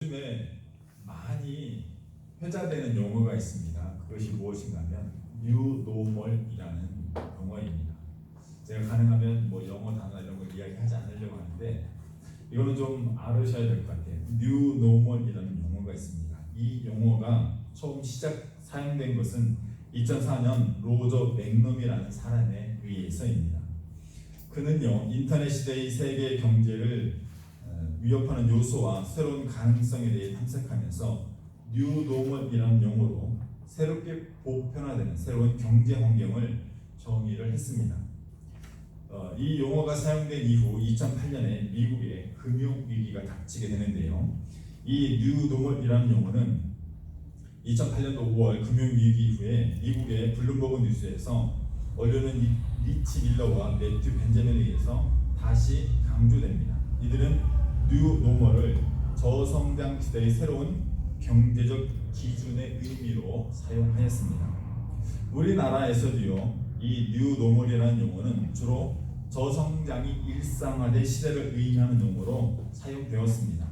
요즘에 많이 회자되는 용어가 있습니다. 그것이 무엇인가 하면 New Normal이라는 용어입니다. 제가 가능하면 뭐 영어 단어 이런 걸 이야기하지 않으려고 하는데 이거는 좀 알으셔야 될 것 같아요. New Normal이라는 용어가 있습니다. 이 용어가 처음 사용된 것은 2004년 로저 맥넘이라는 사람에 의해서입니다. 그는요, 인터넷 시대의 세계 경제를 위협하는 요소와 새로운 가능성에 대해 탐색하면서 뉴 노멀이라는 용어로 새롭게 보편화되는 새로운 경제 환경을 정의를 했습니다. 이 용어가 사용된 이후 2008년에 미국에 금융위기가 닥치게 되는데요. 이 뉴 노멀이라는 용어는 2008년도 5월 금융위기 이후에 미국의 블룸버그 뉴스에서 언론은 리치 밀러와 매튜 벤자민에 의해서 다시 강조됩니다. 이들은 뉴 노멀을 저성장 시대의 새로운 경제적 기준의 의미로 사용하였습니다. 우리나라에서도요, 이 뉴 노멀이라는 용어는 주로 저성장이 일상화된 시대를 의미하는 용어로 사용되었습니다.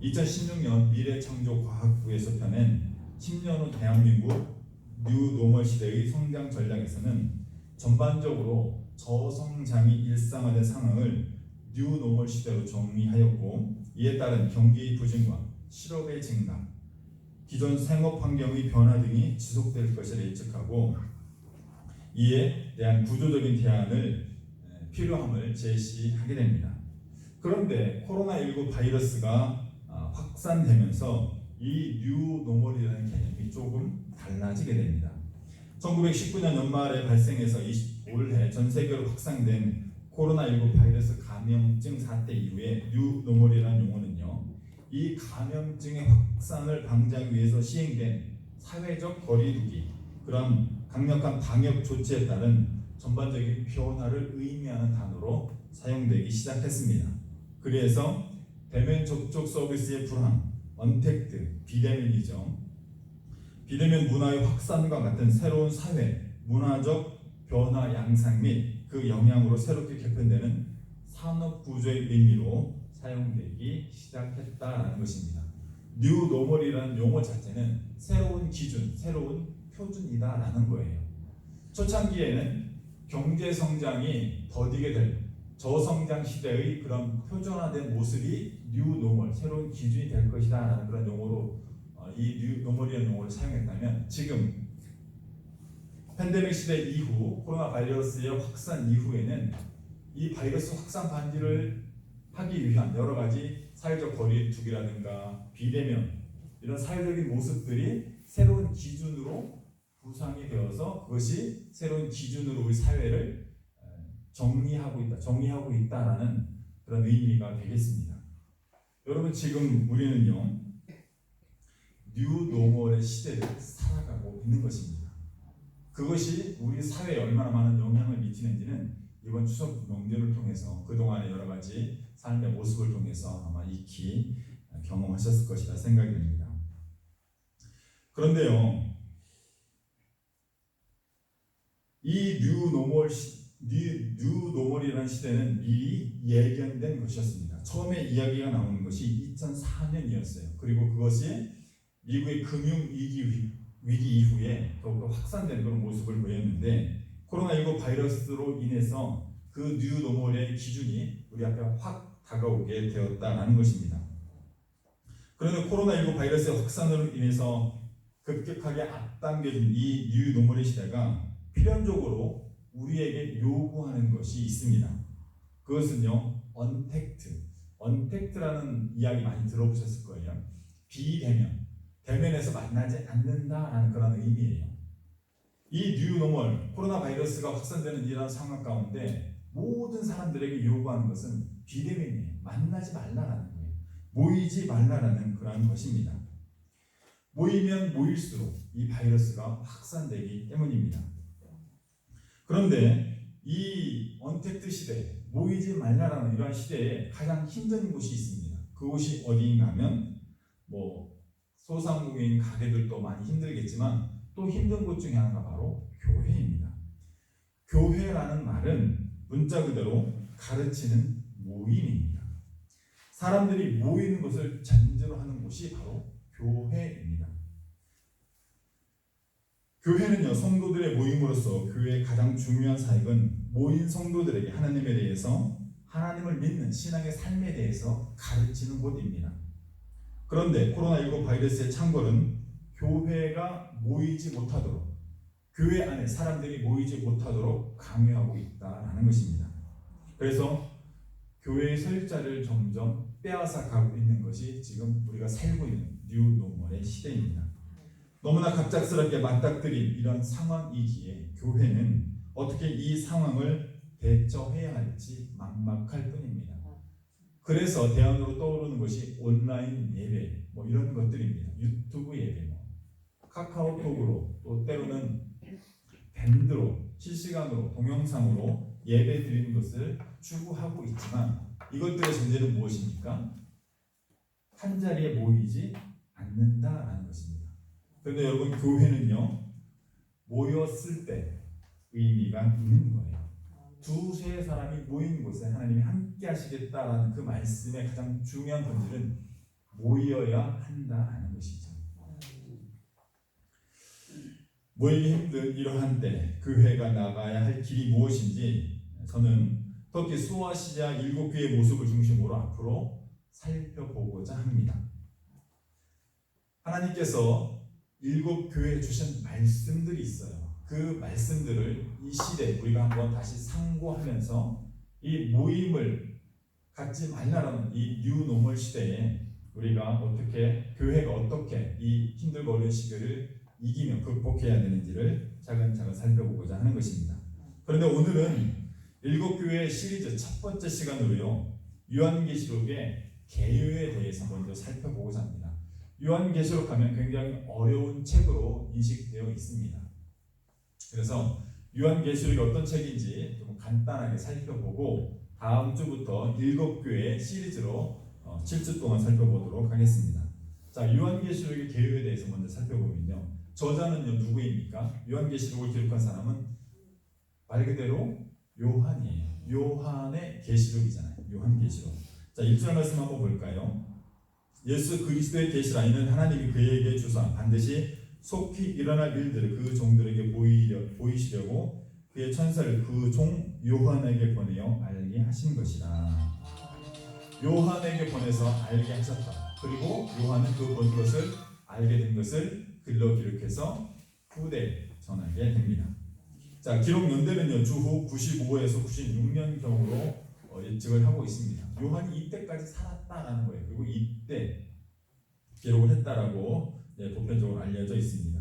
2016년 미래창조과학부에서 펴낸 10년 후 대한민국 뉴 노멀 시대의 성장 전략에서는 전반적으로 저성장이 일상화된 상황을 뉴 노멀 시대로 정의하였고, 이에 따른 경기 부진과 실업의 증가, 기존 생업 환경의 변화 등이 지속될 것을 예측하고 이에 대한 구조적인 대안을 필요함을 제시하게 됩니다. 그런데 코로나19 바이러스가 확산되면서 이 뉴 노멀이라는 개념이 조금 달라지게 됩니다. 1919년 연말에 발생해서 올해 전 세계로 확산된 코로나19 바이러스 감염증 사태 이후에 뉴 노멀이라는 용어는요, 이 감염증의 확산을 방지하기 위해서 시행된 사회적 거리두기, 그런 강력한 방역 조치에 따른 전반적인 변화를 의미하는 단어로 사용되기 시작했습니다. 그래서 대면 접촉 서비스의 불황, 언택트, 비대면이죠. 비대면 문화의 확산과 같은 새로운 사회, 문화적 변화 양상 및 그 영향으로 새롭게 개편되는 산업 구조의 의미로 사용되기 시작했다라는 것입니다. 뉴 노멀이라는 용어 자체는 새로운 기준, 새로운 표준이다라는 거예요. 초창기에는 경제 성장이 더디게 될 저성장 시대의 그런 표준화된 모습이 뉴 노멀, 새로운 기준이 될 것이다라는 그런 용어로 이 뉴 노멀이라는 용어를 사용했다면, 지금 팬데믹 시대 이후 코로나 바이러스의 확산 이후에는 이 바이러스 확산 방지를 하기 위한 여러 가지 사회적 거리두기라든가 비대면, 이런 사회적인 모습들이 새로운 기준으로 구상이 되어서 그것이 새로운 기준으로 우리 사회를 정리하고 있다라는 그런 의미가 되겠습니다. 여러분, 지금 우리는요, 뉴 노멀의 시대를 살아가고 있는 것입니다. 그것이 우리 사회에 얼마나 많은 영향을 미치는지는 이번 추석 명절을 통해서 그동안의 여러 가지 삶의 모습을 통해서 아마 익히 경험하셨을 것이라 생각이 됩니다. 그런데요, 이 뉴 노멀이라는 시대는 미리 예견된 것이었습니다. 처음에 이야기가 나오는 것이 2004년이었어요. 그리고 그것이 미국의 금융위기 이후에 더욱더 확산되는 그런 모습을 보였는데, 코로나19 바이러스로 인해서 그 뉴 노멀의 기준이 우리 앞에 확 다가오게 되었다는 것입니다. 그런데 코로나19 바이러스의 확산으로 인해서 급격하게 앞당겨진 이 뉴 노멀의 시대가 필연적으로 우리에게 요구하는 것이 있습니다. 그것은요, 언택트라는 이야기 많이 들어보셨을 거예요. 비대면, 대면에서 만나지 않는다라는 그런 의미예요. 이 뉴 노멀, 코로나 바이러스가 확산되는 이런 상황 가운데 모든 사람들에게 요구하는 것은 비대면이에요. 만나지 말라라는 거예요. 모이지 말라라는 그런 것입니다. 모이면 모일수록 이 바이러스가 확산되기 때문입니다. 그런데 이 언택트 시대, 모이지 말라라는 이러한 시대에 가장 힘든 곳이 있습니다. 그곳이 어디인가 하면 소상공인 가게들도 많이 힘들겠지만 또 힘든 곳 중에 하나가 바로 교회입니다. 교회라는 말은 문자 그대로 가르치는 모임입니다. 사람들이 모이는 것을 전제로 하는 곳이 바로 교회입니다. 교회는요, 성도들의 모임으로서 교회의 가장 중요한 사역은 모인 성도들에게 하나님에 대해서, 하나님을 믿는 신앙의 삶에 대해서 가르치는 곳입니다. 그런데 코로나19 바이러스의 창궐은 교회가 모이지 못하도록, 교회 안에 사람들이 모이지 못하도록 강요하고 있다라는 것입니다. 그래서 교회의 설자를 점점 빼앗아 가고 있는 것이 지금 우리가 살고 있는 뉴노멀의 시대입니다. 너무나 갑작스럽게 맞닥뜨린 이런 상황이기에 교회는 어떻게 이 상황을 대처해야 할지 막막할 뿐입니다. 그래서 대안으로 떠오르는 것이 온라인 예배, 이런 것들입니다. 유튜브 예배, 카카오톡으로, 또 때로는 밴드로, 실시간으로, 동영상으로 예배 드리는 것을 추구하고 있지만, 이것들의 전제는 무엇입니까? 한 자리에 모이지 않는다라는 것입니다. 그런데 여러분, 교회는요, 모였을 때 의미가 있는 거예요. 두세 사람이 모인 곳에 하나님이 함께 하시겠다라는 그 말씀의 가장 중요한 본질은 모여야 한다라는 것이죠. 모이기 힘든 이러한 때 교회가 나가야 할 길이 무엇인지 저는 터키 수아시아 7교회의 모습을 중심으로 앞으로 살펴보고자 합니다. 하나님께서 7교회에 주신 말씀들이 있어요. 그 말씀들을 이 시대 우리가 한번 다시 상고하면서 이 모임을 갖지 말라는 이 뉴노멀 시대에 우리가 어떻게, 교회가 어떻게 이 힘들고 어려운 시기를 이기며 극복해야 되는지를 차근차근 살펴보고자 하는 것입니다. 그런데 오늘은 7교회 시리즈 첫 번째 시간으로요, 요한계시록의 개요에 대해서 먼저 살펴보고자 합니다. 요한계시록 하면 굉장히 어려운 책으로 인식되어 있습니다. 그래서 요한계시록이 어떤 책인지 좀 간단하게 살펴보고 다음 주부터 7교회 시리즈로 7주 동안 살펴보도록 하겠습니다. 자, 요한계시록의 개요에 대해서 먼저 살펴보면요, 저자는요 누구입니까? 요한계시록을 기록한 사람은 말 그대로 요한이에요. 요한의 계시록이잖아요. 요한계시록. 자, 1절 말씀 한번 볼까요? 예수 그리스도의 계시라. 이는 하나님이 그에게 주사 반드시 속히 일어날 일들을 그 종들에게 보이시려고 그의 천사를 그 종 요한에게 보내어 알게 하신 것이라. 요한에게 보내서 알게 하셨다. 그리고 요한은 그 본 것을, 알게 된 것을 글로 기록해서 후대에 전하게 됩니다. 자, 기록 연대는요 주후 95에서 96년경으로 예측을 하고 있습니다. 요한이 이때까지 살았다라는 거예요. 그리고 이때 기록을 했다라고 보편적으로 알려져 있습니다.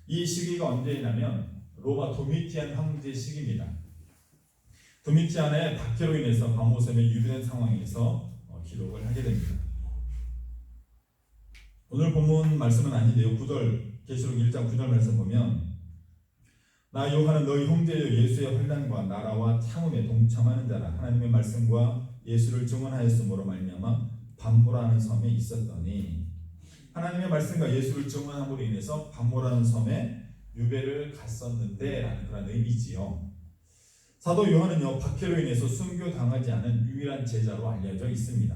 이 시기가 언제냐면 로마 도미티안 황제 시기입니다. 도미티안의 박해로 인해서 바모섬에 유배된 상황에서 기록을 하게 됩니다. 오늘 본문 말씀은 아닌데요, 9절, 계시록 1장 9절 말씀 보면 나 요한은 너희 형제여 예수의 환난과 나라와 참음에 동참하는 자라. 하나님의 말씀과 예수를 증언하였으므로 말미암아 반모라는 섬에 있었더니, 하나님의 말씀과 예수를 증언함으로 인해서 반모라는 섬에 유배를 갔었는데 라는 그런 의미지요. 사도 요한은요 박해로 인해서 순교당하지 않은 유일한 제자로 알려져 있습니다.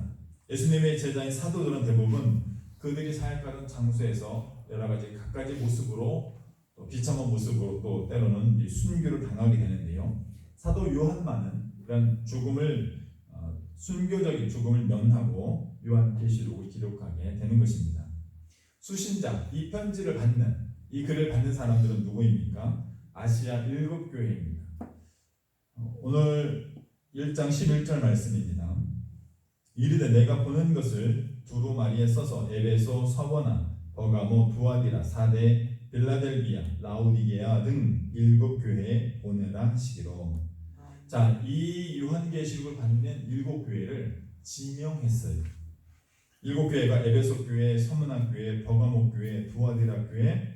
예수님의 제자인 사도들은 대부분 그들이 사역하던 장소에서 여러 가지 갖가지 모습으로, 또 비참한 모습으로, 또 때로는 순교를 당하게 되는데요, 사도 요한만은 이런 죽음을, 순교적인 죽음을 면하고 요한계시록을 기록하게 되는 것입니다. 수신자, 이 편지를 받는, 이 글을 받는 사람들은 누구입니까? 아시아 7교회입니다. 오늘 1장 11절 말씀입니다. 이르되 내가 보는 것을 두루마리에 써서 에베소, 서버나, 버가모, 두아디라, 사대, 빌라델비아, 라오디게아 등 7교회에 보내라 하시기로. 자, 이 요한계시록을 받는 7교회를 지명했어요. 7교회가 에베소 교회, 서문화 교회, 버가모 교회, 두아디라 교회,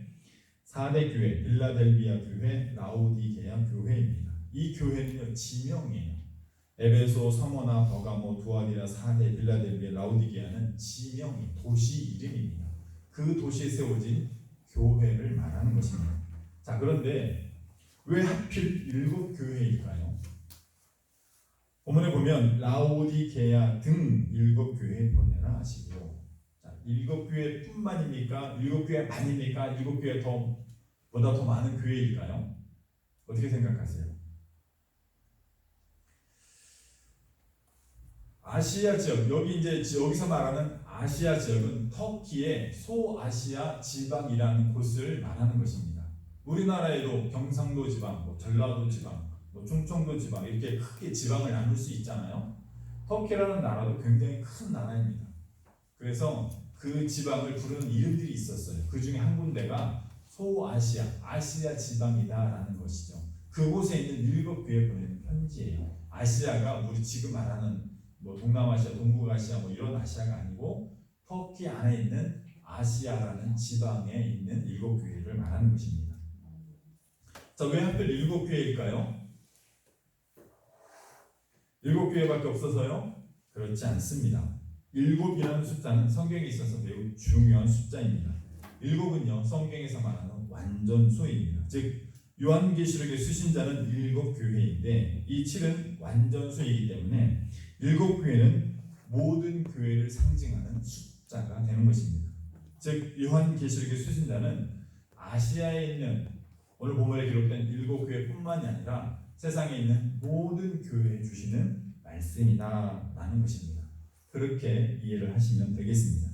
사대 교회, 빌라델비아 교회, 라오디게아 교회입니다. 이 교회는요 지명이에요. 에베소, 서머나, 버가모, 두아디라, 사대, 빌라델비아, 라오디게아는 지명이, 도시 이름입니다. 그 도시에 세워진 교회를 말하는 것입니다. 자, 그런데 왜 하필 7교회일까요? 본문에 보면 라오디게아 등 7교회에 보내라 하시고요. 자, 7교회뿐만입니까? 7교회만입니까? 7교회 보다 더 많은 교회일까요? 어떻게 생각하세요? 아시아 지역, 여기 이제 여기서 말하는 아시아 지역은 터키의 소아시아 지방이라는 곳을 말하는 것입니다. 우리나라에도 경상도 지방, 전라도 지방, 충청도 지방 이렇게 크게 지방을 나눌 수 있잖아요. 터키라는 나라도 굉장히 큰 나라입니다. 그래서 그 지방을 부르는 이름들이 있었어요. 그 중에 한 군데가 소아시아, 아시아 지방이다라는 것이죠. 그곳에 있는 7교회에 보내는 편지예요. 아시아가 우리 지금 말하는 동남아시아, 동북아시아 이런 아시아가 아니고 터키 안에 있는 아시아라는 지방에 있는 7교회를 말하는 것입니다. 자, 왜 하필 7교회일까요? 7교회밖에 없어서요? 그렇지 않습니다. 7이라는 숫자는 성경에 있어서 매우 중요한 숫자입니다. 7은요, 성경에서 말하는 완전수입니다. 즉 요한계시록의 수신자는 7교회인데 이 7은 완전수이기 때문에 7교회는 모든 교회를 상징하는 숫자가 되는 것입니다. 즉 요한계시록의 수신자는 아시아에 있는 오늘 본문에 기록된 7교회뿐만이 아니라 세상에 있는 모든 교회에 주시는 말씀이다라는 것입니다. 그렇게 이해를 하시면 되겠습니다.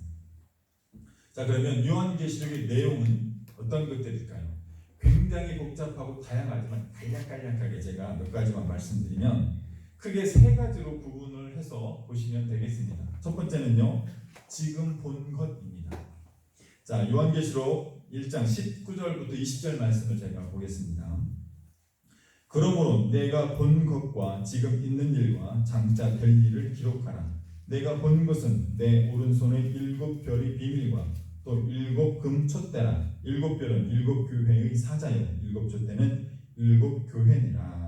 자, 그러면 요한계시록의 내용은 어떤 것들일까요? 굉장히 복잡하고 다양하지만 간략간략하게 제가 몇 가지만 말씀드리면 크게 3가지로 구분을 해서 보시면 되겠습니다. 첫 번째는요, 지금 본 것입니다. 자, 요한계시록 1장 19절부터 20절 말씀을 제가 보겠습니다. 그러므로 내가 본 것과 지금 있는 일과 장차 될 일을 기록하라. 내가 본 것은 내 오른손의 7별의 비밀과 또 7 금촛대라. 7별은 7교회의 사자요 7촛대는 7교회니라.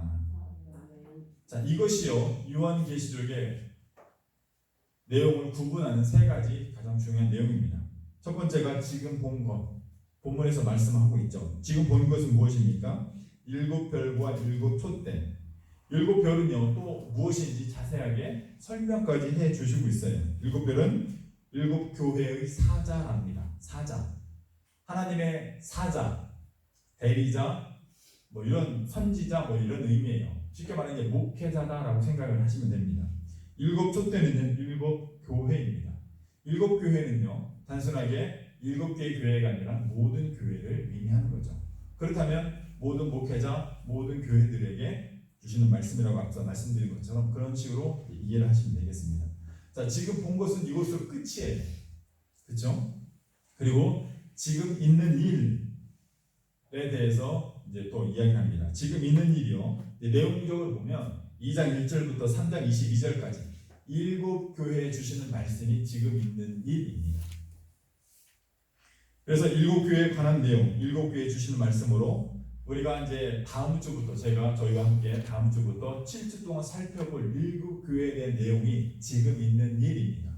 자, 이것이요 요한계시록의 내용을 구분하는 3가지 가장 중요한 내용입니다. 첫 번째가 지금 본 것, 본문에서 말씀하고 있죠. 지금 본 것은 무엇입니까? 7별과 7촛대. 7별은요 또 무엇인지 자세하게 설명까지 해주시고 있어요. 7별은 7교회의 사자랍니다. 사자, 하나님의 사자, 대리자, 이런 선지자 이런 의미예요. 쉽게 말하면 목회자다라고 생각을 하시면 됩니다. 7촛대는요 7교회입니다. 7교회는요 단순하게 7개의 교회가 아니라 모든 교회를 의미하는 거죠. 그렇다면 모든 목회자, 모든 교회들에게 주시는 말씀이라고 앞서 말씀드린 것처럼 그런 식으로 이해를 하시면 되겠습니다. 자, 지금 본 것은 이것으로 끝이에요. 그렇죠? 그리고 지금 있는 일에 대해서 이제 또 이야기합니다. 지금 있는 일이요. 내용적으로 보면 2장 1절부터 3장 22절까지 7교회에 주시는 말씀이 지금 있는 일입니다. 그래서 7교회에 관한 내용, 7교회에 주시는 말씀으로 우리가 이제 다음 주부터 저희와 함께 다음 주부터 7주 동안 살펴볼 7교회에 대한 내용이 지금 있는 일입니다.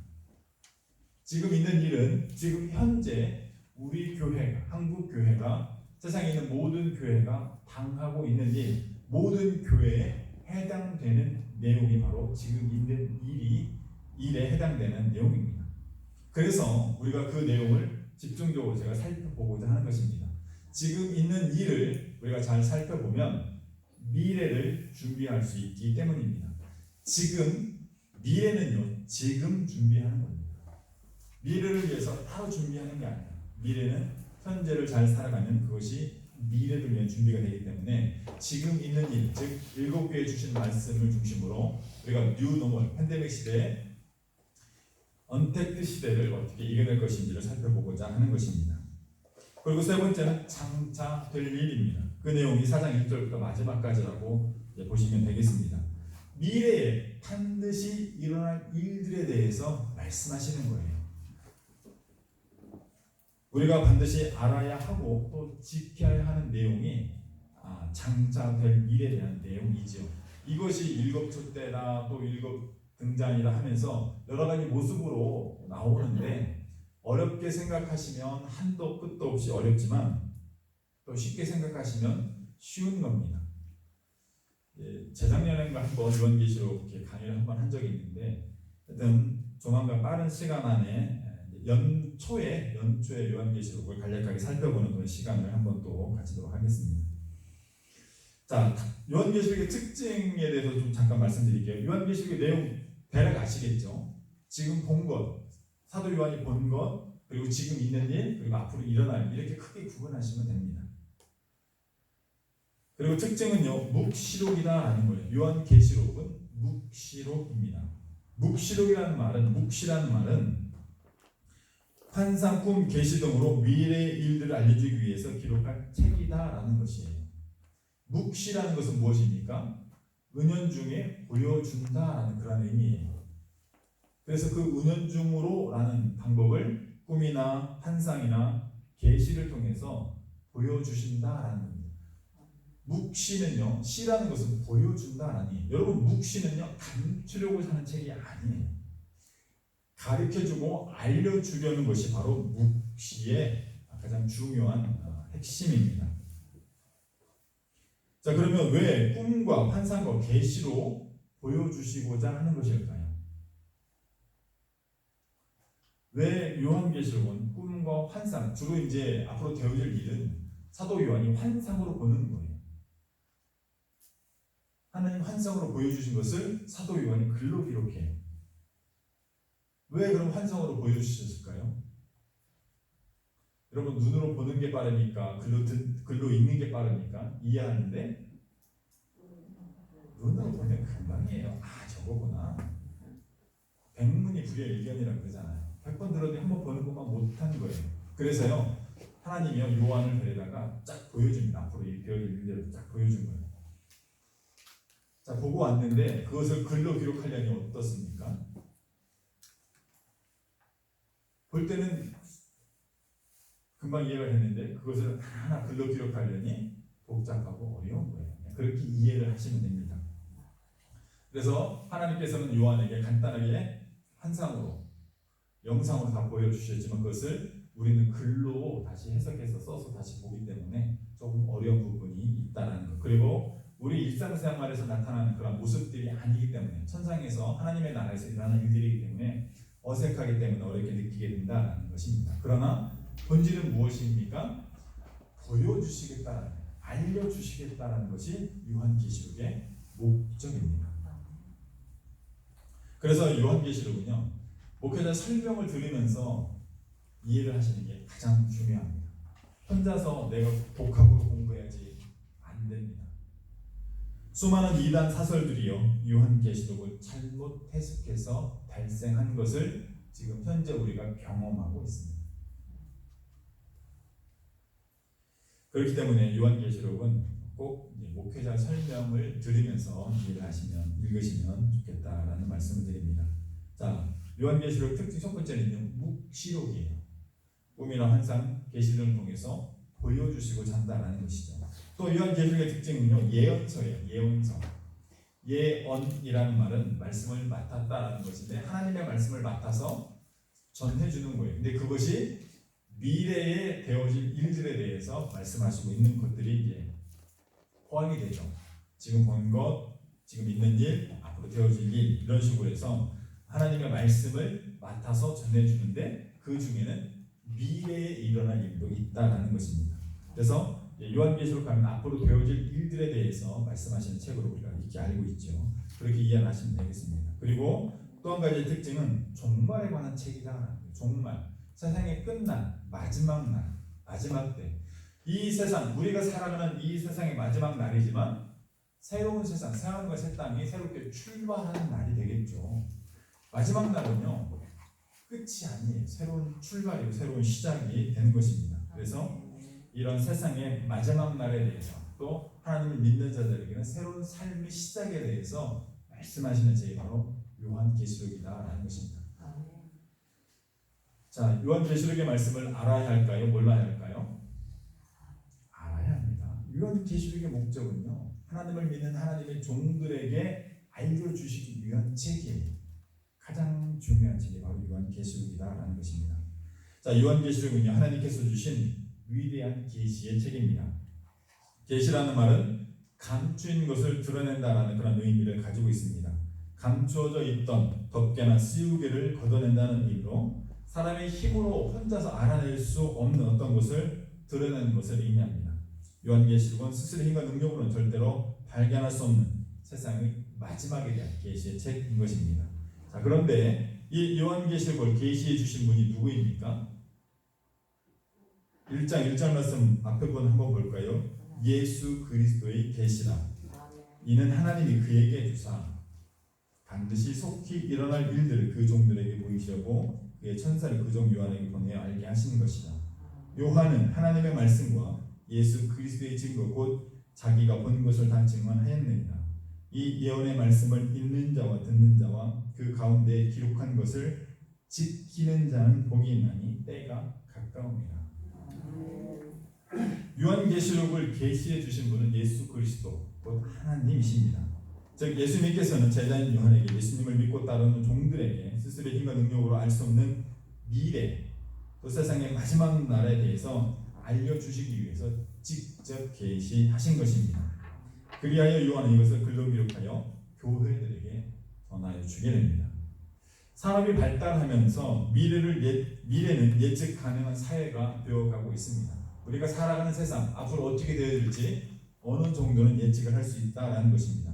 지금 있는 일은 지금 현재 우리 교회, 한국 교회가 세상에 있는 모든 교회가 당하고 있는 일, 모든 교회에 해당되는 내용이 바로 지금 있는 일에 해당되는 내용입니다. 그래서 우리가 그 내용을 집중적으로 제가 살펴보고자 하는 것입니다. 지금 있는 일을 우리가 잘 살펴보면 미래를 준비할 수 있기 때문입니다. 미래는요, 지금 준비하는 겁니다. 미래를 위해서 따로 준비하는 게 아니에요. 미래는 현재를 잘 살아가면 그것이 미래를 위한 준비가 되기 때문에 지금 있는 일, 즉 7교회에 주신 말씀을 중심으로 우리가 뉴 노멀, 팬데믹 시대에 언택트 시대를 어떻게 이겨낼 것인지를 살펴보고자 하는 것입니다. 그리고 세 번째는 장차 될 일입니다. 그 내용이 4장 1절부터 마지막까지라고 보시면 되겠습니다. 미래에 반드시 일어날 일들에 대해서 말씀하시는 거예요. 우리가 반드시 알아야 하고 또 지켜야 하는 내용이 장차 될 일에 대한 내용이죠. 이것이 7촛대다 또 7등잔이라 하면서 여러 가지 모습으로 나오는데 어렵게 생각하시면 한도 끝도 없이 어렵지만 또 쉽게 생각하시면 쉬운 겁니다. 재작년인가 한번 요한계시록 이렇게 강의를 한번 한 적이 있는데, 하여튼 조만간 빠른 시간 안에 연초에 요한계시록을 간략하게 살펴보는 그런 시간을 한번 또 가지도록 하겠습니다. 자, 요한계시록의 특징에 대해서 좀 잠깐 말씀드릴게요. 요한계시록의 내용 대략 아시겠죠? 지금 본 것, 사도 요한이 본 것, 그리고 지금 있는 일, 그리고 앞으로 일어날 일, 이렇게 크게 구분하시면 됩니다. 그리고 특징은요, 묵시록이다라는 거예요. 요한계시록은 묵시록입니다. 묵시록이라는 말은 환상, 꿈, 계시 등으로 미래의 일들을 알려주기 위해서 기록한 책이다라는 것이에요. 묵시라는 것은 무엇입니까? 은연중에 보여준다라는 그런 의미예요. 그래서 그 은연중으로라는 방법을 꿈이나 환상이나 계시를 통해서 보여주신다라는 겁니다. 묵시는요, 시라는 것은 보여준다라니. 여러분, 묵시는요 감추려고 하는 책이 아니에요. 가르쳐주고 알려주려는 것이 바로 묵시의 가장 중요한 핵심입니다. 자, 그러면 왜 꿈과 환상과 계시로 보여주시고자 하는 것일까요? 왜 요한계시록은 꿈과 환상, 주로 이제 앞으로 되어질 일은 사도 요한이 환상으로 보는 거예요. 하나님 환상으로 보여주신 것을 사도 요한이 글로 기록해요. 왜 그럼 환상으로 보여주셨을까요? 여러분, 눈으로 보는 게 빠르니까 글로 읽는 게 빠르니까 이해하는데, 눈으로 보면 금방이에요. 아, 저거구나. 백문이 불여일견이라고 그러잖아요. 100번 들어도 한 번 보는 것만 못한 거예요. 그래서요, 하나님이 요한을 데려다가 쫙 보여줍니다. 앞으로 이 별 일들을 쫙 보여준 거예요. 자, 보고 왔는데 그것을 글로 기록하려니 어떻습니까? 볼 때는 금방 이해가 됐는데 그것을 하나 글로 기록하려니 복잡하고 어려운 거예요. 그렇게 이해를 하시면 됩니다. 그래서 하나님께서는 요한에게 간단하게 환상으로, 영상으로 다 보여주셨지만 그것을 우리는 글로 다시 해석해서 써서 다시 보기 때문에 조금 어려운 부분이 있다는 것. 그리고 우리 일상생활에서 나타나는 그런 모습들이 아니기 때문에, 천상에서 하나님의 나라에서 일어나는 일들이기 때문에 어색하기 때문에 어렵게 느끼게 된다는 것입니다. 그러나 본질은 무엇입니까? 보여주시겠다는, 알려주시겠다는 것이 요한계시록의 목적입니다. 그래서 요한계시록은요, 목회자 설명을 들으면서 이해를 하시는 게 가장 중요합니다. 혼자서 내가 독학으로 공부해야지 안 됩니다. 수많은 이단 사설들이요, 요한계시록을 잘못 해석해서 발생한 것을 지금 현재 우리가 경험하고 있습니다. 그렇기 때문에 요한계시록은 꼭 목회자 설명을 들으면서 이해를 하시면, 읽으시면 좋겠다라는 말씀을 드립니다. 자, 요한계시록 특징 첫 번째는 묵시록이에요. 꿈이나 환상, 계시 등을 통해서 보여주시고자 한다라는 것이죠. 또 요한계시록의 특징은요, 예언서예요. 예언서. 예언이라는 말은 말씀을 맡았다라는 것인데, 하나님의 말씀을 맡아서 전해주는 거예요. 근데 그것이 미래에 되어질 일들에 대해서 말씀하시고 있는 것들이 이제 포함이 되죠. 지금 본 것, 지금 있는 일, 앞으로 되어질 일, 이런 식으로 해서 하나님의 말씀을 맡아서 전해주는데, 그 중에는 미래에 일어날 일도 있다라는 것입니다. 그래서 요한계시록 가면 앞으로 되어질 일들에 대해서 말씀하시는 책으로 우리가 이렇게 알고 있죠. 그렇게 이해하시면 되겠습니다. 그리고 또 한 가지 특징은 종말에 관한 책이다. 종말, 세상의 끝날, 마지막 날, 마지막 때. 이 세상, 우리가 살아가는 이 세상의 마지막 날이지만 새로운 세상, 새하늘과 새 땅이 새롭게 출발하는 날이 되겠죠. 마지막 날은요, 끝이 아니에요. 새로운 출발이고 새로운 시작이 되는 것입니다. 그래서 이런 세상의 마지막 날에 대해서, 또 하나님을 믿는 자들에게는 새로운 삶의 시작에 대해서 말씀하시는 책이 바로 요한계시록이다라는 것입니다. 자, 요한계시록의 말씀을 알아야 할까요? 몰라야 할까요? 알아야 합니다. 요한계시록의 목적은요, 하나님을 믿는 하나님의 종들에게 알려주시기 위한 책이에요. 가장 중요한 책이 바로 요한계시록이다라는 것입니다. 자, 요한계시록은요, 하나님께서 주신 위대한 계시의 책입니다. 계시라는 말은 감추인 것을 드러낸다라는 그런 의미를 가지고 있습니다. 감추어져 있던 덮개나 씌우개를 걷어낸다는 의미로 사람의 힘으로 혼자서 알아낼 수 없는 어떤 것을 드러내는 것을 의미합니다. 요한계시록은 스스로의 힘과 능력으로는 절대로 발견할 수 없는 세상의 마지막에 대한 계시의 책인 것입니다. 자, 그런데 이 요한계시록을 계시해 주신 분이 누구입니까? 1장 1절 말씀 앞에 분 한번 볼까요? 예수 그리스도의 계시라. 이는 하나님이 그에게 주사 반드시 속히 일어날 일들을 그 종들에게 보이시려고 그의 천사를 그 종 요한에게 보내어 알게 하시는 것이다. 요한은 하나님의 말씀과 예수 그리스도의 증거 곧 자기가 본 것을 다 증언하였느니라. 이 예언의 말씀을 읽는 자와 듣는 자와 그 가운데 기록한 것을 지키는 자는 복이 있나니 때가 가까움이라. 요한계시록을 계시해 주신 분은 예수 그리스도 곧 하나님이십니다. 즉 예수님께서는 제자인 요한에게 예수님을 믿고 따르는 종들에게 스스로의 힘과 능력으로 알 수 없는 미래 또 세상의 마지막 날에 대해서 알려주시기 위해서 직접 계시하신 것입니다. 그리하여 요한은 이것을 글로 기록하여 교회들에게 전하여 주게 됩니다. 산업이 발달하면서 미래는 예측 가능한 사회가 되어가고 있습니다. 우리가 살아가는 세상 앞으로 어떻게 되어질지 어느 정도는 예측을 할 수 있다는 것입니다.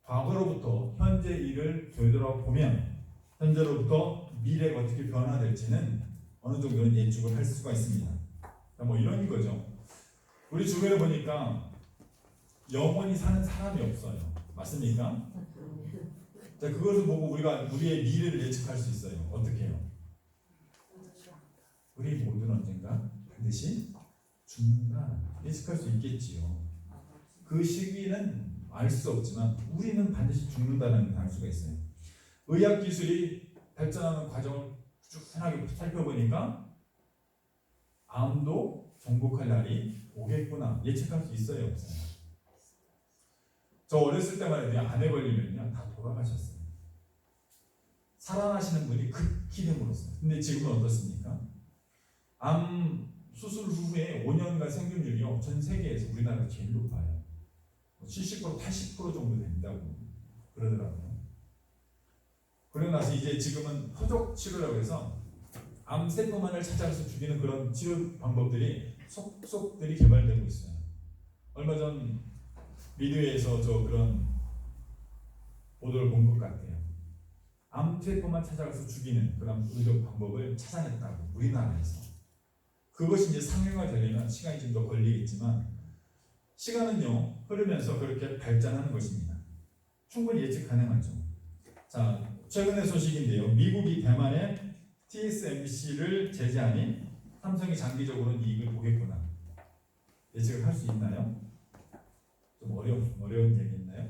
과거로부터 현재 일을 되돌아보면 현재로부터 미래가 어떻게 변화될지는 어느 정도는 예측을 할 수가 있습니다. 뭐 이런 거죠. 우리 주변에 보니까 영원히 사는 사람이 없어요. 맞습니까? 자, 그것을 보고 우리가 우리의 미래를 예측할 수 있어요. 어떻게 해요? 우리 모두는 언젠가 반드시 죽는다. 예측할 수 있겠지요. 그 시기는 알 수 없지만 우리는 반드시 죽는다는 걸 알 수가 있어요. 의학 기술이 발전하는 과정을 꾸준하게 살펴보니까 암도 정복할 날이 오겠구나 예측할 수 있어요, 없어요? 저 어렸을 때만 해도 암에 걸리면요 다 돌아가셨어요. 살아나시는 분이 극히 드물었어요. 근데 지금은 어떻습니까? 암 수술 후에 5년간 생존율이요 전 세계에서 우리나라가 제일 높아요. 70% 80% 정도 된다고 그러더라고요. 그러고 나서 이제 지금은 표적 치료라고 해서 암 세포만을 찾아가서 죽이는 그런 치료 방법들이 속속들이 개발되고 있어요. 얼마 전 미디어에서 저 그런 보도를 본 것 같아요. 암 세포만 찾아가서 죽이는 그런 의료 방법을 찾아냈다고 우리나라에서. 그것이 이제 상용화되려면 시간이 좀 더 걸리겠지만 시간은요 흐르면서 그렇게 발전하는 것입니다. 충분히 예측 가능하죠. 자, 최근의 소식인데요. 미국이 대만에 TSMC를 제재하니 삼성이 장기적으로는 이익을 보겠구나. 예측을 할 수 있나요? 좀 어려운 얘기있나요?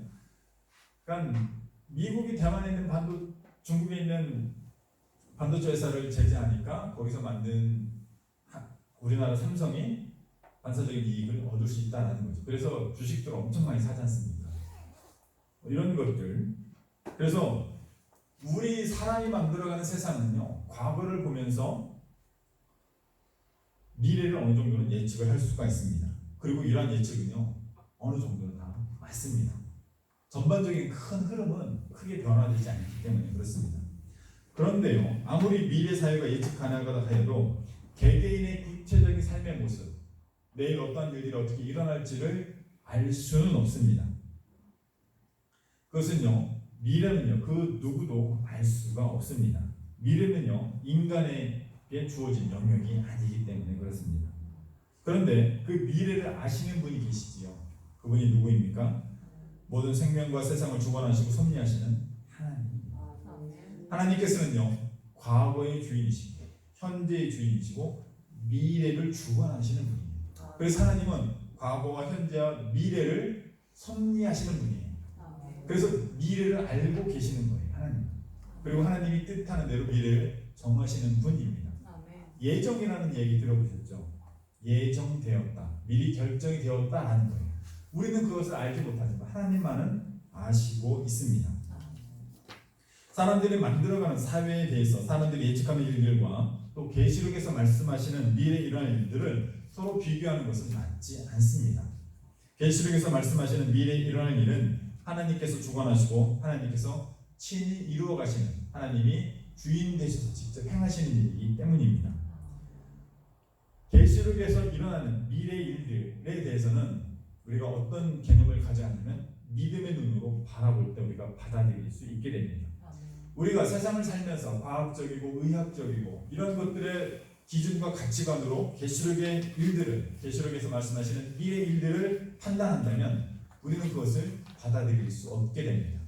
그러니까 미국이 대만에 있는 중국에 있는 반도체 회사를 제재하니까 거기서 만든 우리나라 삼성이 반사적인 이익을 얻을 수 있다는 거죠. 그래서 주식들 엄청 많이 사지 않습니까? 이런 것들. 그래서 우리 사람이 만들어가는 세상은요, 과거를 보면서 미래를 어느 정도는 예측을 할 수가 있습니다. 그리고 이러한 예측은요, 어느 정도는 다 맞습니다. 전반적인 큰 흐름은 크게 변화되지 않기 때문에 그렇습니다. 그런데요, 아무리 미래 사회가 예측 가능하다 하여도 개개인의 구체적인 삶의 모습, 내일 어떠한 일들이 어떻게 일어날지를 알 수는 없습니다. 그것은요, 미래는요, 그 누구도 알 수가 없습니다. 미래는요, 인간에게 주어진 영역이 아니기 때문에 그렇습니다. 그런데 그 미래를 아시는 분이 계시지요. 그분이 누구입니까? 모든 생명과 세상을 주관하시고 섭리하시는 하나님. 하나님께서는요, 과거의 주인이시고 현재의 주인이시고 미래를 주관하시는 분입니다. 그래서 하나님은 과거와 현재와 미래를 섭리하시는 분이에요. 그래서 미래를 알고 계시는 거예요, 하나님. 그리고 하나님이 뜻하는 대로 미래를 정하시는 분입니다. 예정이라는 얘기 들어보셨죠? 예정되었다, 미리 결정이 되었다라는 거예요. 우리는 그것을 알지 못하지만 하나님만은 아시고 있습니다. 사람들이 만들어가는 사회에 대해서 사람들이 예측하는 일들과 또 계시록에서 말씀하시는 미래에 일어날 일들을 서로 비교하는 것은 맞지 않습니다. 계시록에서 말씀하시는 미래에 일어날 일은 하나님께서 주관하시고 하나님께서 친히 이루어 가시는, 하나님이 주인 되셔서 직접 행하시는 일이기 때문입니다. 계시록에서 일어나는 미래 일들에 대해서는 우리가 어떤 개념을 가져가냐면 믿음의 눈으로 바라볼 때 우리가 받아들일 수 있게 됩니다. 우리가 세상을 살면서 과학적이고 의학적이고 이런 것들의 기준과 가치관으로 계시록의 일들을, 계시록에서 말씀하시는 미래 일들을 판단한다면 우리는 그것을 받아들일 수 없게 됩니다.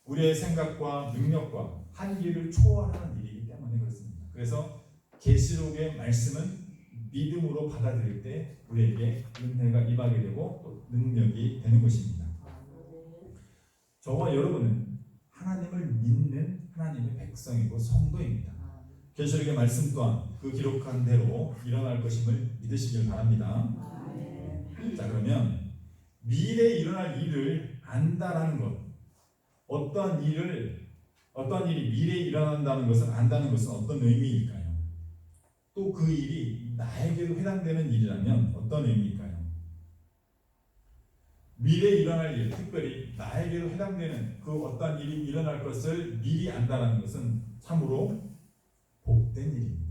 우리의 생각과 능력과 한계를 초월하는 일이기 때문에 그렇습니다. 그래서 계시록의 말씀은 믿음으로 받아들일 때 우리에게 은혜가 임하게 되고 또 능력이 되는 것입니다. 저와 여러분은 하나님을 믿는 하나님의 백성이고 성도입니다. 계시록의 말씀 또한 그 기록한 대로 일어날 것임을 믿으시길 바랍니다. 자, 그러면 미래에 일어날 일을 안다라는 것, 어떠한 일이 미래에 일어난다는 것을 안다는 것은 어떤 의미일까요? 또 그 일이 나에게도 해당되는 일이라면 어떤 의미일까요? 미래에 일어날 일, 특별히 나에게도 해당되는 그 어떠한 일이 일어날 것을 미리 안다는 것은 참으로 복된 일입니다.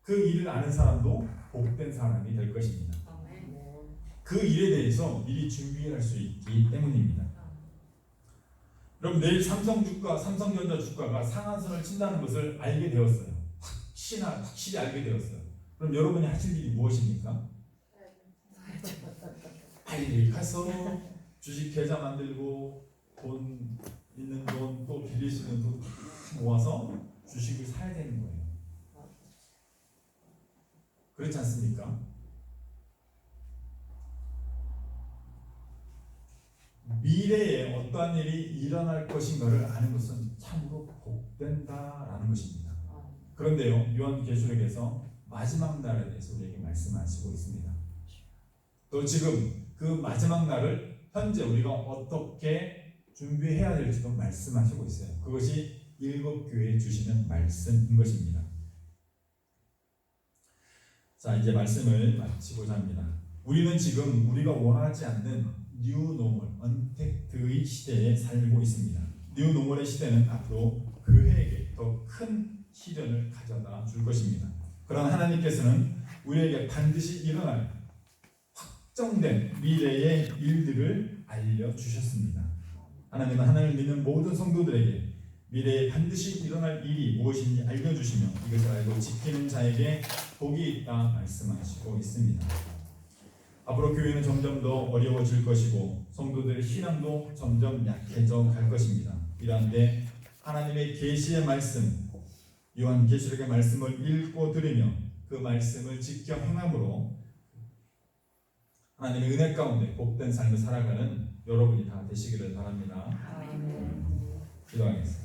그 일을 아는 사람도 복된 사람이 될 것입니다. 그 일에 대해서 미리 준비할 수 있기 때문입니다. 여러분, 내일 삼성전자 주가가 상한선을 친다는 것을 알게 되었어요. 확실히 알게 되었어요. 그럼 여러분이 하실 일이 무엇입니까? 빨리 가서 주식 계좌 만들고 돈 있는 돈 또 빌릴 수 있는 돈 모아서 주식을 사야 되는 거예요. 그렇지 않습니까? 미래에 어떠한 일이 일어날 것인가를 아는 것은 참으로 복된다라는 것입니다. 그런데요, 요한계시록에서 마지막 날에 대해서 우리에게 말씀하시고 있습니다. 또 지금 그 마지막 날을 현재 우리가 어떻게 준비해야 될지도 말씀하시고 있어요. 그것이 일곱 교회에 주시는 말씀인 것입니다. 자, 이제 말씀을 마치고자 합니다. 우리는 지금 우리가 원하지 않는 뉴노멀, 언택트의 시대에 살고 있습니다. 뉴노멀의 시대는 앞으로 교회에게 더 큰 시련을 가져다 줄 것입니다. 그러나 하나님께서는 우리에게 반드시 일어날 확정된 미래의 일들을 알려주셨습니다. 하나님은 하나님을 믿는 모든 성도들에게 미래에 반드시 일어날 일이 무엇인지 알려주시며 이것을 알고 지키는 자에게 복이 있다 말씀하시고 있습니다. 앞으로 교회는 점점 더 어려워질 것이고 성도들의 신앙도 점점 약해져 갈 것입니다. 이러한데 하나님의 계시의 말씀, 요한계시록의 말씀을 읽고 들으며 그 말씀을 지켜 행함으로 하나님의 은혜 가운데 복된 삶을 살아가는 여러분이 다 되시기를 바랍니다. 기도하겠습니다.